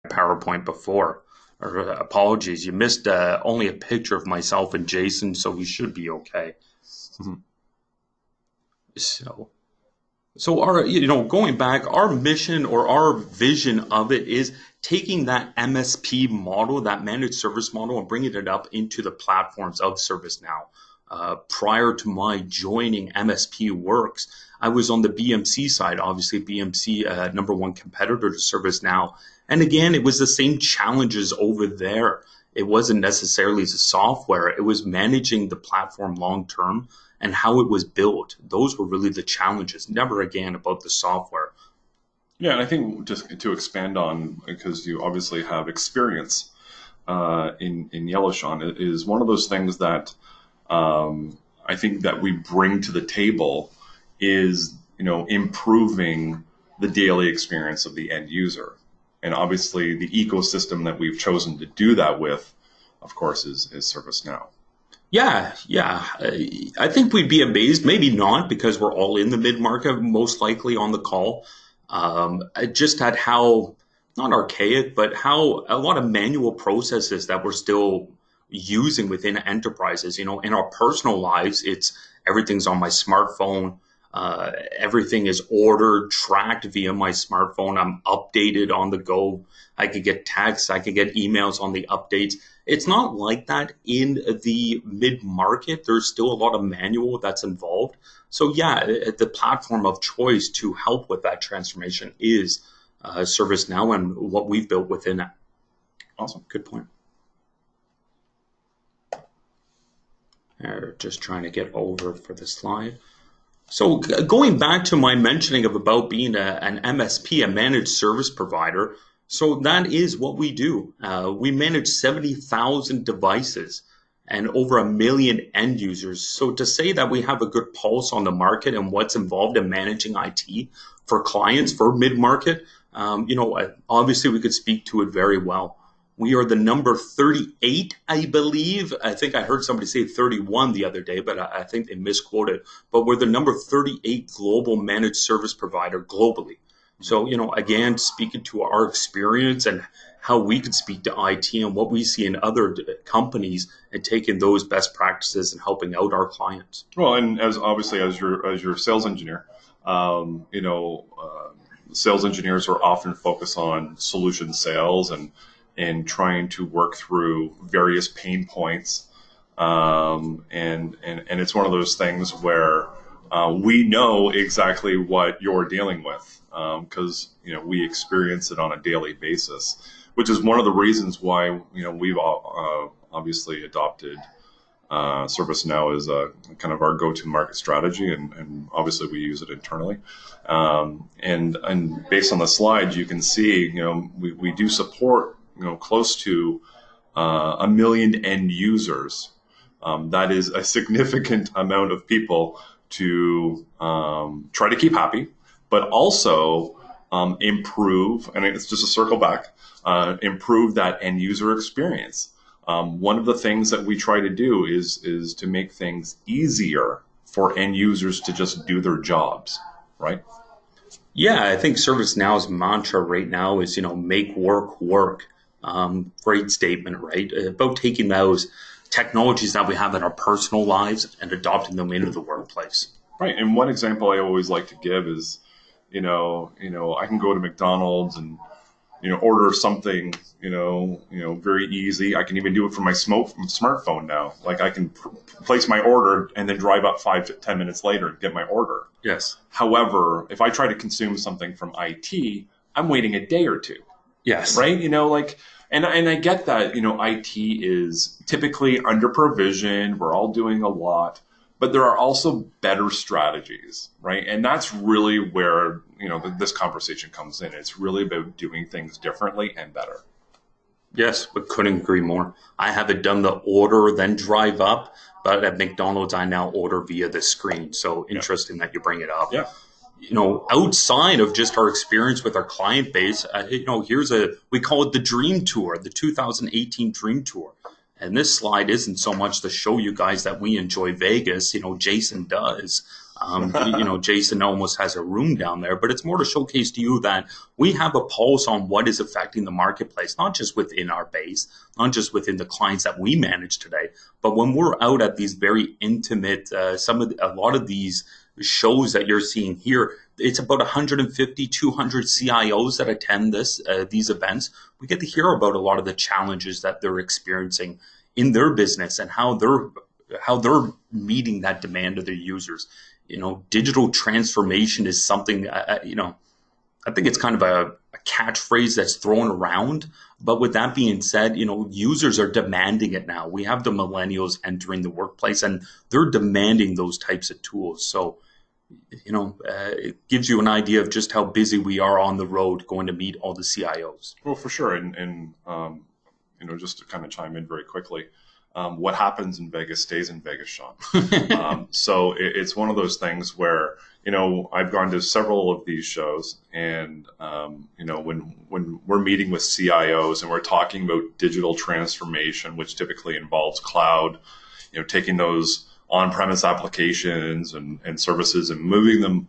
PowerPoint before. Or apologies, you missed only a picture of myself and Jason, so we should be okay. Mhm. So, so our, going back, our mission or our vision of it is taking that MSP model, that managed service model, and bringing it up into the platforms of ServiceNow. Prior to my joining MSPWorx, I was on the BMC side. Obviously, BMC, number one competitor to ServiceNow. And again, it was the same challenges over there. It wasn't necessarily the software. It was managing the platform long term and how it was built. Those were really the challenges, never again about the software. Yeah, and I think just to expand on, because you obviously have experience in Yellowshawn, it is one of those things that I think that we bring to the table is, improving the daily experience of the end user. And obviously the ecosystem that we've chosen to do that with, of course, is ServiceNow. Yeah, yeah. I think we'd be amazed, maybe not, because we're all in the mid market, most likely on the call. Just at how, not archaic, but how a lot of manual processes that we're still using within enterprises. In our personal lives, it's everything's on my smartphone. Everything is ordered, tracked via my smartphone. I'm updated on the go. I could get texts, I could get emails on the updates. It's not like that in the mid market. There's still a lot of manual that's involved. So, yeah, the platform of choice to help with that transformation is ServiceNow and what we've built within it. Awesome. Good point. Just trying to get over for the slide. So going back to my mentioning of Aboutbina, an MSP, a managed service provider, so that is what we do. We manage 70,000 devices and over 1 million end users. So to say that we have a good pulse on the market and what's involved in managing IT for clients for mid-market, obviously we could speak to it very well. We are the number 38, I believe. I think I heard somebody say 31 the other day, but I think they misquoted. But we're the number 38 global managed service provider globally. So, again, speaking to our experience and how we could speak to IT and what we see in other companies and taking those best practices and helping out our clients. Well, and as your sales engineer, sales engineers are often focused on solution sales and trying to work through various pain points. And it's one of those things where we know exactly what you're dealing with because we experience it on a daily basis, which is one of the reasons why we've obviously adopted ServiceNow as a kind of our go-to market strategy, and obviously we use it internally. And based on the slide, you can see we do support close to 1 million end users. That is a significant amount of people to try to keep happy, but also improve, and it's just a circle back, improve that end user experience. One of the things that we try to do is to make things easier for end users to just do their jobs, right? Yeah, I think ServiceNow's mantra right now is, make work work. Great statement, right? About taking those technologies that we have in our personal lives and adopting them into the workplace. Right. And one example I always like to give is, I can go to McDonald's and, order something, very easy. I can even do it from my smartphone now. Like I can place my order and then drive up 5 to 10 minutes later and get my order. Yes. However, if I try to consume something from IT, I'm waiting a day or two. Yes. Right. And I get that, IT is typically under provision. We're all doing a lot, but there are also better strategies. Right. And that's really where, this conversation comes in. It's really about doing things differently and better. Yes, but couldn't agree more. I haven't done the order then drive up, but at McDonald's, I now order via the screen. So interesting that you bring it up. Yeah. Outside of just our experience with our client base, we call it the Dream Tour, the 2018 Dream Tour. And this slide isn't so much to show you guys that we enjoy Vegas, Jason does. Jason almost has a room down there, but it's more to showcase to you that we have a pulse on what is affecting the marketplace, not just within our base, not just within the clients that we manage today, but when we're out at these very intimate, a lot of these shows that you're seeing here, it's about 150, 200 CIOs that attend these events. We get to hear about a lot of the challenges that they're experiencing in their business and how they're meeting that demand of their users. Digital transformation is something, I think it's kind of a catchphrase that's thrown around. But with that being said, users are demanding it now. We have the millennials entering the workplace and they're demanding those types of tools. So, it gives you an idea of just how busy we are on the road going to meet all the CIOs. Well, for sure. And just to kind of chime in very quickly, what happens in Vegas stays in Vegas, Sean. So it's one of those things where, I've gone to several of these shows and, when we're meeting with CIOs and we're talking about digital transformation, which typically involves cloud, taking those on-premise applications and services and moving them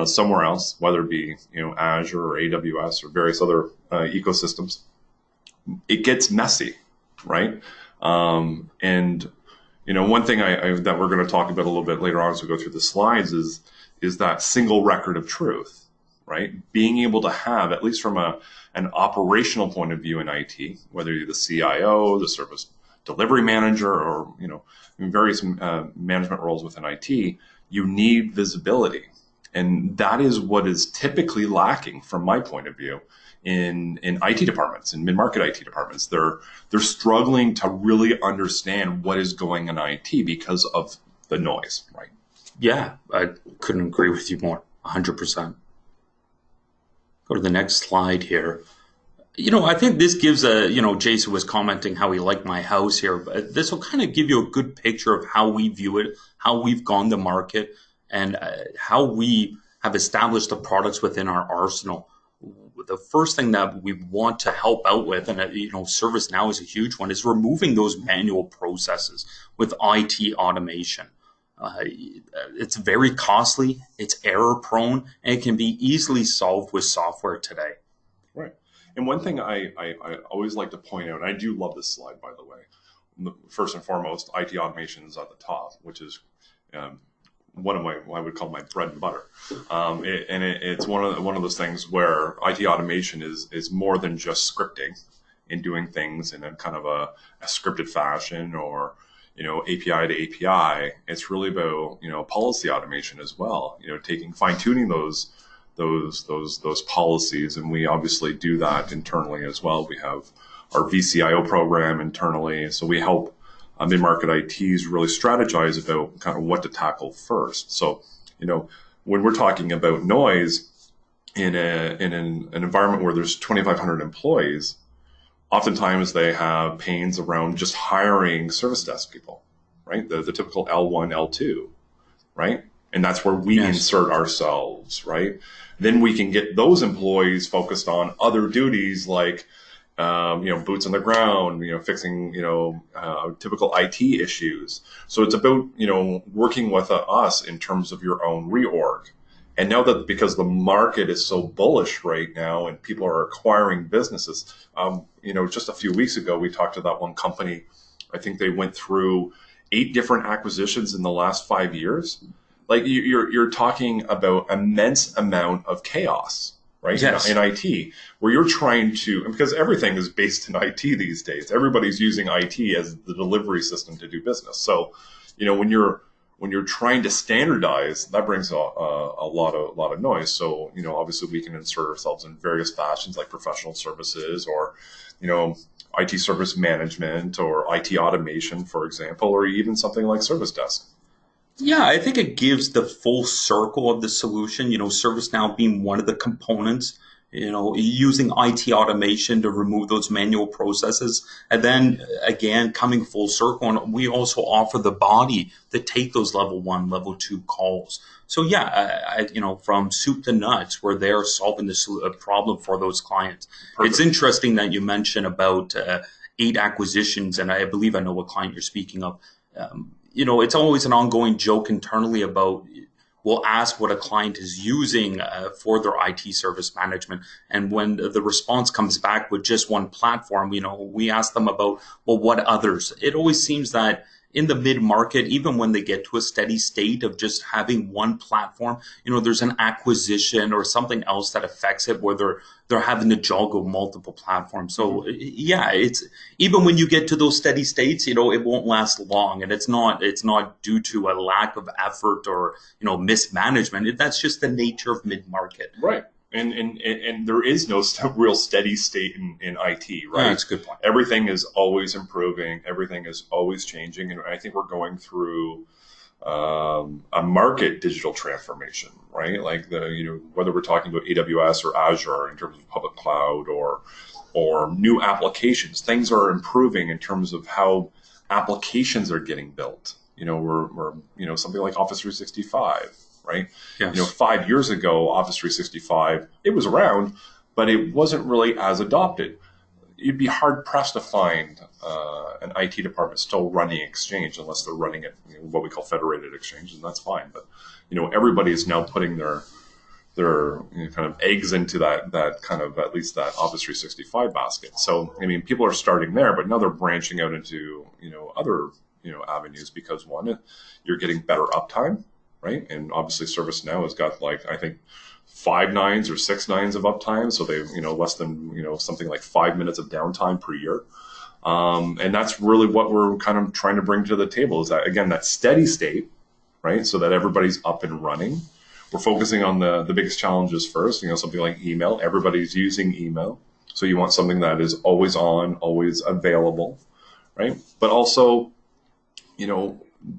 somewhere else, whether it be, Azure or AWS or various other ecosystems, it gets messy, right? One thing that we're going to talk about a little bit later on as we go through the slides is that single record of truth, right? Being able to have, at least from an operational point of view in IT, whether you're the CIO, the service delivery manager, or in various management roles within IT, you need visibility, and that is what is typically lacking, from my point of view, in IT departments, in mid-market IT departments. They're struggling to really understand what is going on in IT because of the noise, right? Yeah, I couldn't agree with you more, 100%. Go to the next slide here. I think this gives Jason was commenting how he liked my house here, but this will kind of give you a good picture of how we view it, how we've gone to market, and how we have established the products within our arsenal. The first thing that we want to help out with, and ServiceNow is a huge one, is removing those manual processes with IT automation. It's very costly, it's error prone, and it can be easily solved with software today. Right. And one thing I always like to point out, and I do love this slide, by the way, first and foremost, IT automation is at the top, which is one of what I would call my bread and butter. It's one of those things where IT automation is more than just scripting and doing things in a kind of a scripted fashion or API to API. It's really about policy automation as well. Fine tuning those policies, and we obviously do that internally as well. We have our VCIO program internally, so we help mid-market ITs really strategize about kind of what to tackle first. So, when we're talking about noise in an environment where there's 2,500 employees, oftentimes they have pains around just hiring service desk people, right? The typical L1, L2, right? And that's where we insert ourselves, right? Then we can get those employees focused on other duties like, boots on the ground, fixing, typical IT issues. So it's about, working with us in terms of your own reorg. And now that because the market is so bullish right now and people are acquiring businesses, just a few weeks ago, we talked to that one company. I think they went through 8 different acquisitions in the last 5 years. Like you're talking about immense amount of chaos, right? Yes. In IT, where you're trying to, because everything is based in IT these days. Everybody's using IT as the delivery system to do business. So, when you're trying to standardize, that brings a lot of noise. So, obviously we can insert ourselves in various fashions like professional services or, IT service management or IT automation, for example, or even something like service desk. Yeah, I think it gives the full circle of the solution, ServiceNow being one of the components, using IT automation to remove those manual processes. And then again, coming full circle, and we also offer the body to take those level 1, level 2 calls. So yeah, from soup to nuts, we're there solving the problem for those clients. Perfect. It's interesting that you mentioned about 8 acquisitions, and I believe I know what client you're speaking of. It's always an ongoing joke internally about we'll ask what a client is using for their IT service management. And when the response comes back with just one platform, we ask them about, well, what others? It always seems that in the mid-market, even when they get to a steady state of just having one platform, there's an acquisition or something else that affects it where they're having to juggle multiple platforms. So yeah, it's even when you get to those steady states, it won't last long, and it's not due to a lack of effort or mismanagement. That's just the nature of mid-market. Right. And there is no real steady state in IT, right? That's a good point. Everything is always improving. Everything is always changing. And I think we're going through a market digital transformation, right? Like whether we're talking about AWS or Azure in terms of public cloud or new applications, things are improving in terms of how applications are getting built. We're something like Office 365. Right? Yes. 5 years ago, Office 365, it was around, but it wasn't really as adopted. You'd be hard pressed to find an IT department still running Exchange unless they're running it, what we call federated Exchange, and that's fine. But everybody is now putting their kind of eggs into that kind of at least that Office 365 basket. So people are starting there, but now they're branching out into other avenues because one, you're getting better uptime. Right. And obviously ServiceNow has got I think 5 nines or 6 nines of uptime. So they, less than, something like 5 minutes of downtime per year. And that's really what we're kind of trying to bring to the table is that, again, that steady state, right? So that everybody's up and running. We're focusing on the biggest challenges first, something like email. Everybody's using email. So you want something that is always on, always available, right? But also,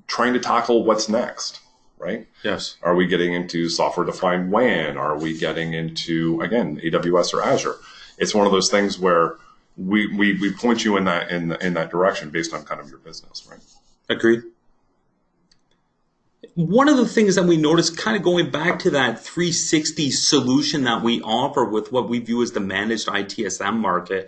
trying to tackle what's next. Right? Yes. Are we getting into software-defined WAN? Are we getting into, again, AWS or Azure? It's one of those things where we point you in that direction based on kind of your business, right? Agreed. One of the things that we noticed, kind of going back to that 360 solution that we offer with what we view as the managed ITSM market,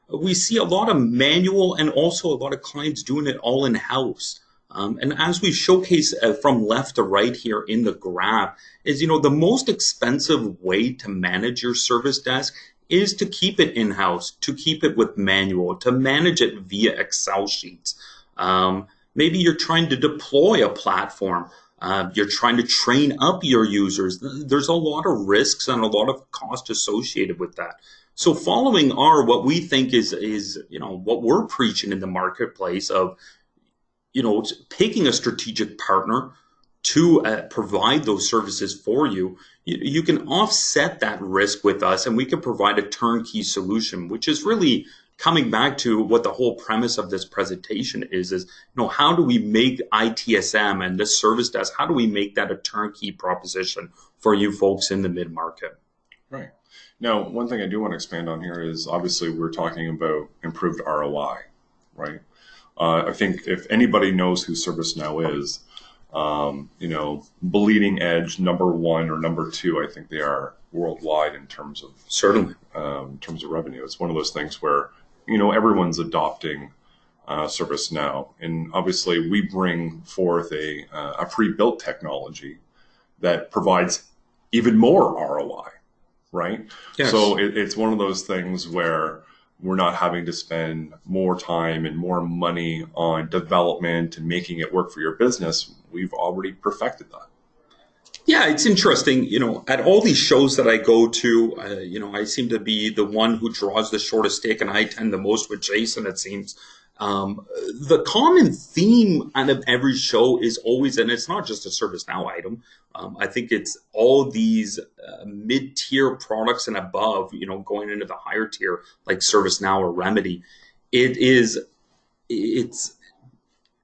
we see a lot of manual and also a lot of clients doing it all in-house. And as we showcase from left to right here in the graph is, the most expensive way to manage your service desk is to keep it in-house, to keep it with manual, to manage it via Excel sheets. Maybe you're trying to deploy a platform. You're trying to train up your users. There's a lot of risks and a lot of cost associated with that. So following what we think is what we're preaching in the marketplace of, picking a strategic partner to provide those services for you, you can offset that risk with us, and we can provide a turnkey solution, which is really coming back to what the whole premise of this presentation is how do we make ITSM and the service desk, how do we make that a turnkey proposition for you folks in the mid-market? Right. Now, one thing I do want to expand on here is obviously we're talking about improved ROI, right? I think if anybody knows who ServiceNow is, bleeding edge, number 1 or number 2, I think they are worldwide in terms of certainly in terms of revenue. It's one of those things where everyone's adopting ServiceNow, and obviously we bring forth a pre-built technology that provides even more ROI, right? Yes. So it's one of those things where we're not having to spend more time and more money on development and making it work for your business. We've already perfected that. Yeah, it's interesting. At all these shows that I go to, I seem to be the one who draws the shortest stick, and I attend the most with Jason, it seems. The common theme out of every show is always, and it's not just a ServiceNow item, I think it's all these mid-tier products and above, going into the higher tier like ServiceNow or Remedy. It's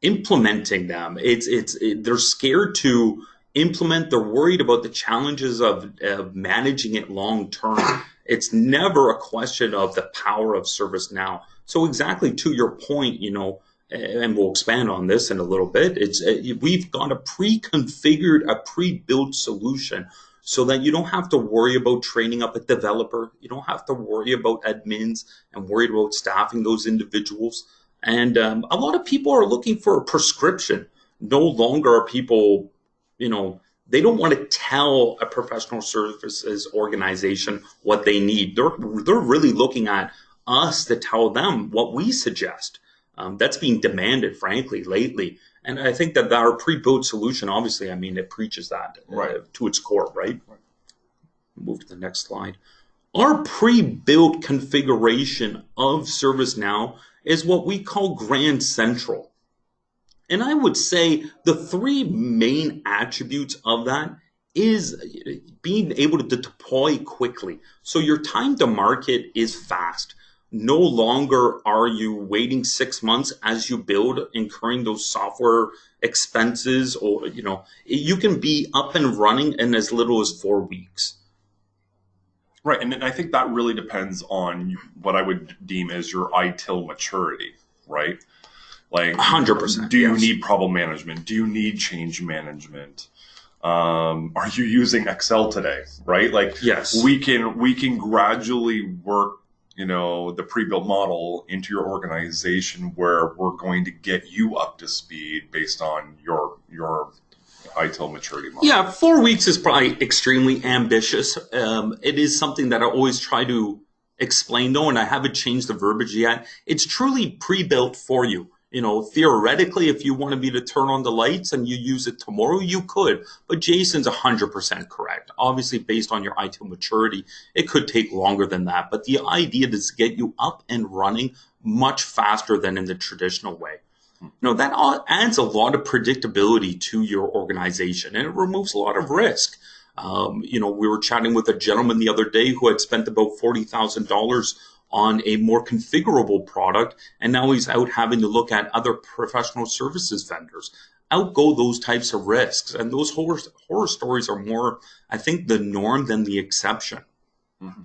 implementing them. They're scared to implement. They're worried about the challenges of managing it long term. It's never a question of the power of ServiceNow. So exactly to your point, and we'll expand on this in a little bit, we've got a pre-configured, a pre-built solution so that you don't have to worry about training up a developer. You don't have to worry about admins and worried about staffing those individuals. And a lot of people are looking for a prescription. No longer are people, They don't want to tell a professional services organization what they need. They're really looking at us to tell them what we suggest. That's being demanded, frankly, lately. And I think that our pre-built solution, obviously, I mean, it preaches that to its core, right? Move to the next slide. Our pre-built configuration of ServiceNow is what we call Grand Central. And I would say the three main attributes of that is being able to deploy quickly. So your time to market is fast. No longer are you waiting 6 months as you build, incurring those software expenses, or you can be up and running in as little as 4 weeks. Right, and I think that really depends on what I would deem as your ITIL maturity, right? Like 100%. Do you need problem management? Do you need change management? Are you using Excel today? Right? Like yes, we can gradually work, the pre-built model into your organization where we're going to get you up to speed based on your ITIL maturity model. Yeah, 4 weeks is probably extremely ambitious. It is something that I always try to explain, though, and I haven't changed the verbiage yet. It's truly pre-built for you. Theoretically, if you want me to turn on the lights and you use it tomorrow, you could. But Jason's 100% correct. Obviously, based on your ITIL maturity, it could take longer than that. But the idea is to get you up and running much faster than in the traditional way. That adds a lot of predictability to your organization, and it removes a lot of risk. We were chatting with a gentleman the other day who had spent about $40,000 on a more configurable product, and now he's out having to look at other professional services vendors. Outgo those types of risks, and those horror stories are more, I think, the norm than the exception. Mm-hmm.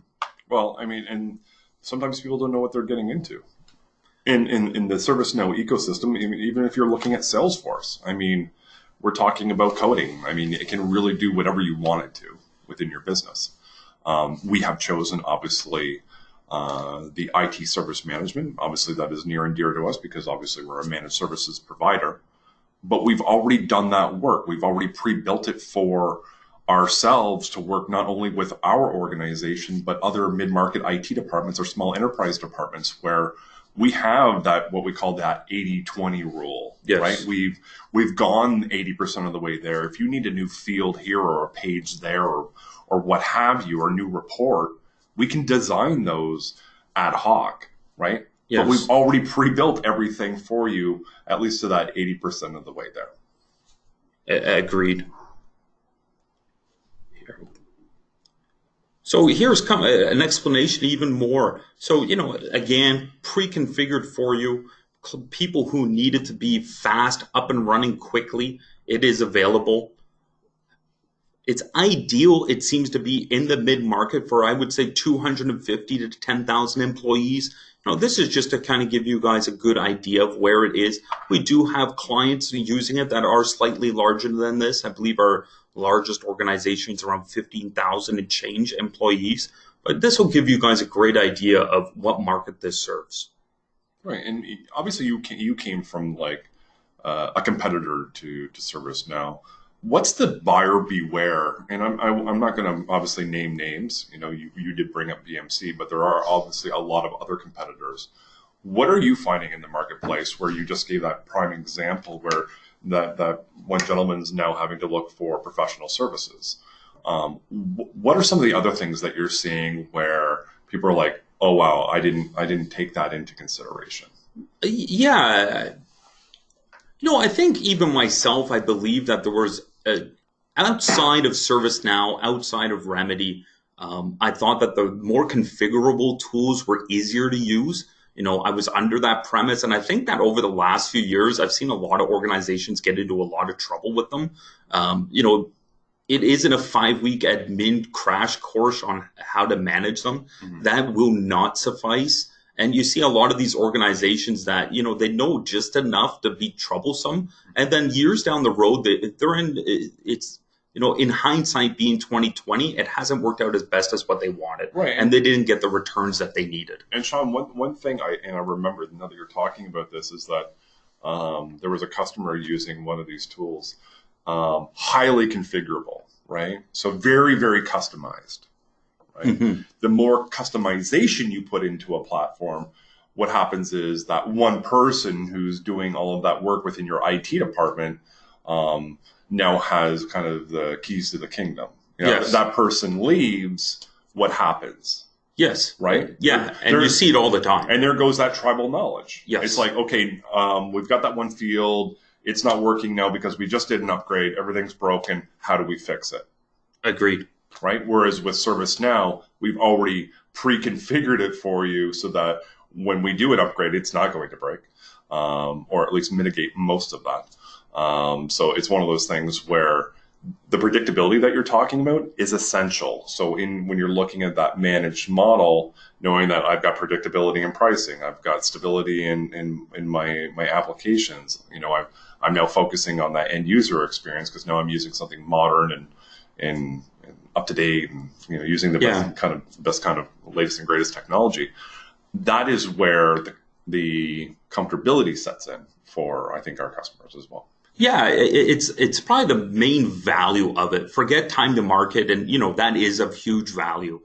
Well, I mean, and sometimes people don't know what they're getting into. In the ServiceNow ecosystem, even if you're looking at Salesforce, I mean, we're talking about coding. I mean, it can really do whatever you want it to within your business. We have chosen, obviously, the IT service management. Obviously, that is near and dear to us because obviously we're a managed services provider. But we've already done that work. We've already pre-built it for ourselves to work not only with our organization, but other mid-market IT departments or small enterprise departments where we have that, what we call that 80-20 rule, yes. Right? We've gone 80% of the way there. If you need a new field here or a page there or what have you, or a new report, we can design those ad hoc, right? Yes. But we've already pre-built everything for you, at least to that 80% of the way there. Agreed. So here's an explanation even more. So, again, pre-configured for you, people who need it to be fast, up and running quickly, it is available. It's ideal, it seems to be in the mid-market for, I would say, 250 to 10,000 employees. This is just to kind of give you guys a good idea of where it is. We do have clients using it that are slightly larger than this. I believe our largest organization is around 15,000 and change employees. But this will give you guys a great idea of what market this serves. Right, and obviously you came from like a competitor to ServiceNow. What's the buyer beware? And I'm not going to obviously name names. You did bring up BMC, but there are obviously a lot of other competitors. What are you finding in the marketplace where you just gave that prime example where that one gentleman's now having to look for professional services? What are some of the other things that you're seeing where people are like, oh wow, I didn't take that into consideration? Yeah. I think even myself, I believe that there was outside of ServiceNow, outside of Remedy, I thought that the more configurable tools were easier to use. I was under that premise, and I think that over the last few years, I've seen a lot of organizations get into a lot of trouble with them. It isn't a 5-week admin crash course on how to manage them. Mm-hmm. That will not suffice. And you see a lot of these organizations that, they know just enough to be troublesome. And then years down the road, in hindsight being 2020, it hasn't worked out as best as what they wanted. Right. And they didn't get the returns that they needed. And Sean, one thing I remember now that you're talking about this is that there was a customer using one of these tools highly configurable, right? So very, very customized, right? Mm-hmm. The more customization you put into a platform, what happens is that one person who's doing all of that work within your IT department now has kind of the keys to the kingdom. You know, Yes. that person leaves, what happens? Yes. Right? Yeah. And you see it all the time. And there goes that tribal knowledge. Yes. It's like, okay, we've got that one field. It's not working now because we just did an upgrade. Everything's broken. How do we fix it? Agreed. Right? Whereas with ServiceNow, we've already pre-configured it for you so that when we do an upgrade, it's not going to break, or at least mitigate most of that. So it's one of those things where the predictability that you're talking about is essential. So when you're looking at that managed model, knowing that I've got predictability in pricing, I've got stability in my applications, you know, I'm now focusing on that end user experience because now I'm using something modern and up to date, and you know, using the best kind of latest and greatest technology. That is where the comfortability sets in for, I think, our customers as well. Yeah, it's probably the main value of it. Forget time to market, and you know that is of huge value.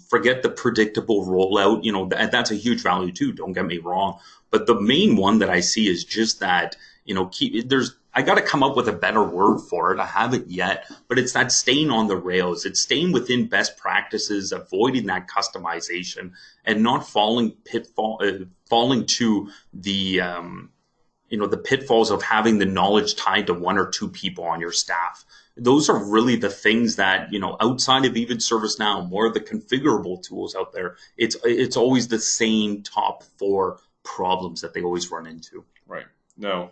Forget the predictable rollout. You know that's a huge value too. Don't get me wrong, but the main one that I see is just that, you know, I got to come up with a better word for it. I haven't yet, but it's that staying on the rails. It's staying within best practices, avoiding that customization, and not falling to the you know, the pitfalls of having the knowledge tied to one or two people on your staff. Those are really the things that, you know, outside of even ServiceNow, more of the configurable tools out there, it's always the same top 4 problems that they always run into. Right. No,